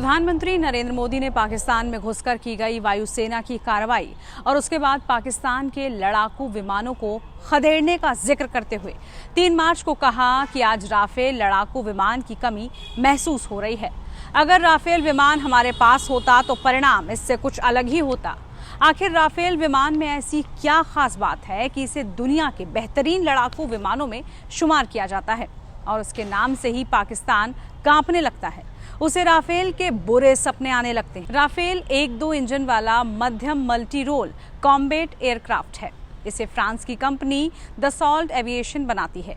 प्रधानमंत्री नरेंद्र मोदी ने पाकिस्तान में घुसकर की गई वायुसेना की कार्रवाई और उसके बाद पाकिस्तान के लड़ाकू विमानों को खदेड़ने का जिक्र करते हुए 3 मार्च को कहा कि आज राफेल लड़ाकू विमान की कमी महसूस हो रही है। अगर राफेल विमान हमारे पास होता तो परिणाम इससे कुछ अलग ही होता। आखिर राफेल विमान में ऐसी क्या खास बात है कि इसे दुनिया के बेहतरीन लड़ाकू विमानों में शुमार किया जाता है और उसके नाम से ही पाकिस्तान कांपने लगता है। उसे राफेल के बुरे सपने आने लगते हैं। राफेल 1-2 इंजन वाला मध्यम मल्टी रोल कॉम्बैट एयरक्राफ्ट है। इसे फ्रांस की कंपनी दसॉल्ट एविएशन बनाती है।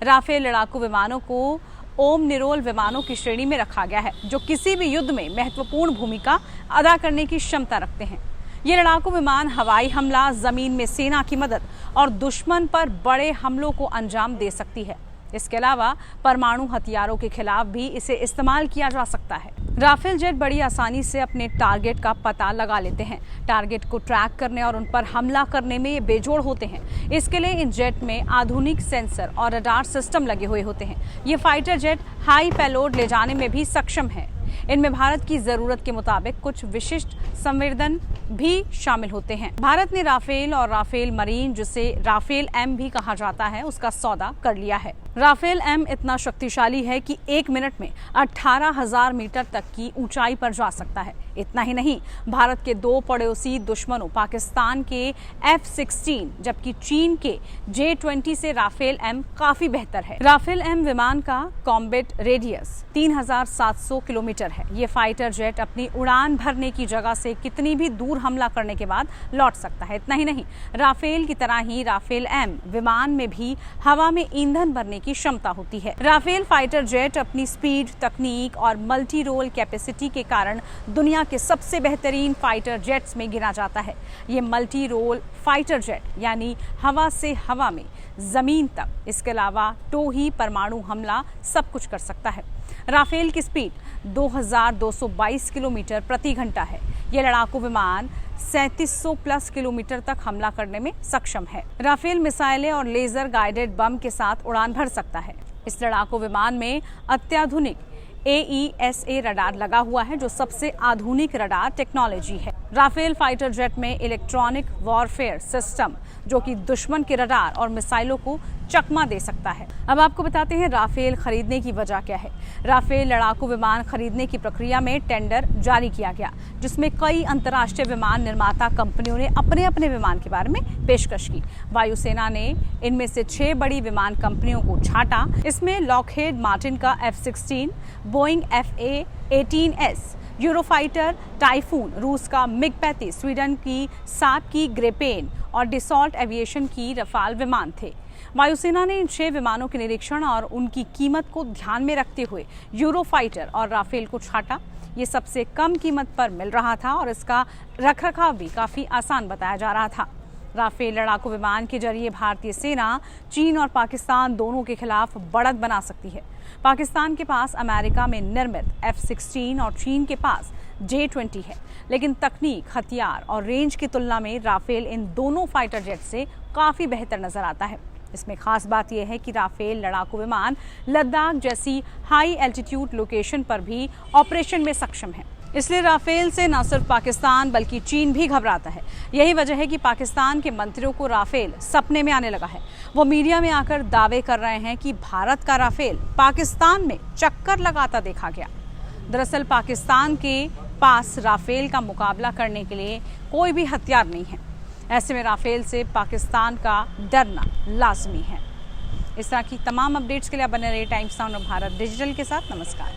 राफेल लड़ाकू विमानों को ओमनिरोल विमानों की श्रेणी में रखा गया है, जो किसी भी युद्ध में महत्वपूर्ण भूमिका अदा करने की क्षमता रखते हैं। ये लड़ाकू विमान हवाई हमला, जमीन में सेना की मदद और दुश्मन पर बड़े हमलों को अंजाम दे सकती है। इसके अलावा परमाणु हथियारों के खिलाफ भी इसे इस्तेमाल किया जा सकता है। राफेल जेट बड़ी आसानी से अपने टारगेट का पता लगा लेते हैं। टारगेट को ट्रैक करने और उन पर हमला करने में ये बेजोड़ होते हैं। इसके लिए इन जेट में आधुनिक सेंसर और रडार सिस्टम लगे हुए होते हैं। ये फाइटर जेट हाई पेलोड ले जाने में भी सक्षम है। इनमें भारत की जरूरत के मुताबिक कुछ विशिष्ट संवेदन भी शामिल होते हैं। भारत ने राफेल और राफेल मरीन, जिसे राफेल एम भी कहा जाता है, उसका सौदा कर लिया है। राफेल एम इतना शक्तिशाली है कि 1 मिनट में 18,000 मीटर तक की ऊंचाई पर जा सकता है। इतना ही नहीं, भारत के 2 पड़ोसी दुश्मनों पाकिस्तान के F-16 जबकि चीन के J-20 से राफेल एम काफी बेहतर है। राफेल एम विमान का कॉम्बैट रेडियस 3,700 किलोमीटर है। ये फाइटर जेट अपनी उड़ान भरने की जगह से कितनी भी दूर हमला करने के बाद लौट सकता है। इतना ही नहीं, राफेल की तरह ही राफेल एम विमान में भी हवा में ईंधन भरने की क्षमता होती है। राफेल फाइटर जेट अपनी स्पीड, तकनीक और मल्टी रोल कैपेसिटी के कारण दुनिया के सबसे बेहतरीन फाइटर जेट्स में गिना जाता है। ये मल्टी रोल फाइटर जेट यानी हवा से हवा में, जमीन तक, इसके अलावा टोही, परमाणु हमला सब कुछ कर सकता है। राफेल की स्पीड 2222 किलोमीटर प्रति घंटा है। ये लड़ाकू विमान 3700 प्लस किलोमीटर तक हमला करने में सक्षम है। राफेल मिसाइलें और लेजर गाइडेड बम के साथ उड़ान भर सकता है। इस लड़ाकू विमान में अत्याधुनिक AESA रडार लगा हुआ है, जो सबसे आधुनिक रडार टेक्नोलॉजी है। राफेल फाइटर जेट में इलेक्ट्रॉनिक वॉरफेयर सिस्टम, जो कि दुश्मन के रडार और मिसाइलों को चकमा दे सकता है। अब आपको बताते हैं राफेल खरीदने की वजह क्या है। राफेल लड़ाकू विमान खरीदने की प्रक्रिया में टेंडर जारी किया गया, जिसमें कई अंतर्राष्ट्रीय विमान निर्माता कंपनियों ने अपने अपने विमान के बारे में पेशकश की। वायुसेना ने इनमें से 6 बड़ी विमान कंपनियों को छांटा। इसमें लॉकहीड मार्टिन का F-16, Boeing FA-18S, Eurofighter typhoon, रूस का MiG-35, स्वीडन की साप की ग्रिपेन और डसॉल्ट एविएशन की रफाल विमान थे। वायुसेना ने इन 6 विमानों के निरीक्षण और उनकी कीमत को ध्यान में रखते हुए यूरोफाइटर और राफेल को छांटा। ये सबसे कम कीमत पर मिल रहा था और इसका रखरखाव भी काफी आसान बताया जा रहा था। राफेल लड़ाकू विमान के जरिए भारतीय सेना चीन और पाकिस्तान दोनों के खिलाफ बढ़त बना सकती है। पाकिस्तान के पास अमेरिका में निर्मित F-16 और चीन के पास J-20 है, लेकिन तकनीक, हथियार और रेंज की तुलना में राफेल इन दोनों फाइटर जेट से काफी बेहतर नजर आता है। इसमें खास बात यह है कि राफेल लड़ाकू विमान लद्दाख जैसी हाई एल्टीट्यूड लोकेशन पर भी ऑपरेशन में सक्षम है। इसलिए राफेल से न सिर्फ पाकिस्तान बल्कि चीन भी घबराता है। यही वजह है कि पाकिस्तान के मंत्रियों को राफेल सपने में आने लगा है। वो मीडिया में आकर दावे कर रहे हैं कि भारत का राफेल पाकिस्तान में चक्कर लगाता देखा गया। दरअसल पाकिस्तान के पास राफेल का मुकाबला करने के लिए कोई भी हथियार नहीं है। ऐसे में राफेल से पाकिस्तान का डरना लाजमी है। इस तरह की तमाम अपडेट्स के लिए बने रहिए टाइम्स नाउ और भारत डिजिटल के साथ। नमस्कार।